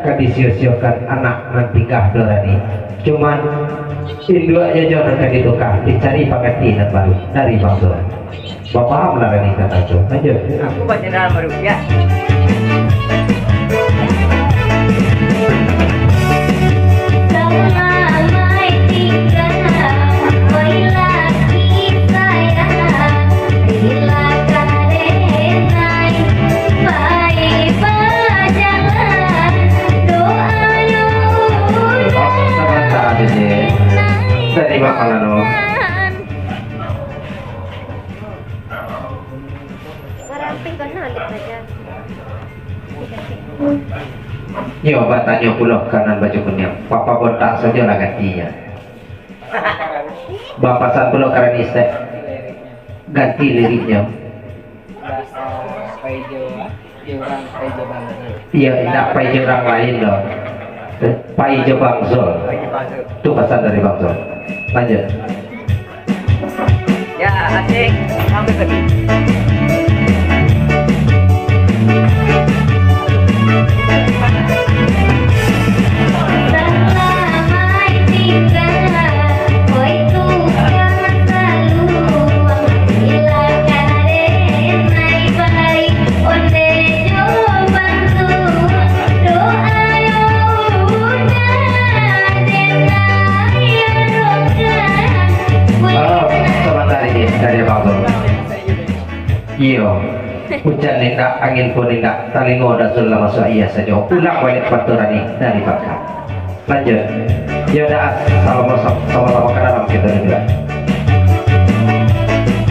kadisio-siokan anak nanti kah dorani. Cuman induk aja jodoh kan itu kah dicari pengertian baru dari Bang Zul. Bapak paham lah ini kata itu. Lanjut. Aku baca dalam baru ya. Terima kasih. Yo, batanya pulau kanan baju kuning. Papa bontak saja lah gantinya. Bapak saat pulau karena istek ganti liriknya. Iya, tidak pai orang lain dong. Pai Bang Zul. Itu pesan dari Bang Zul. Lanjut. Ya, asik. Sampai tadi. Dari Bang Zul. Iya, hujan tidak, angin pun tidak, talingo dan sulah masuk iya saja. Ulang balik panturani dari Bakar. Lanjut. Ya udah, sama-sama ke dalam kita juga.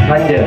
Lanjut.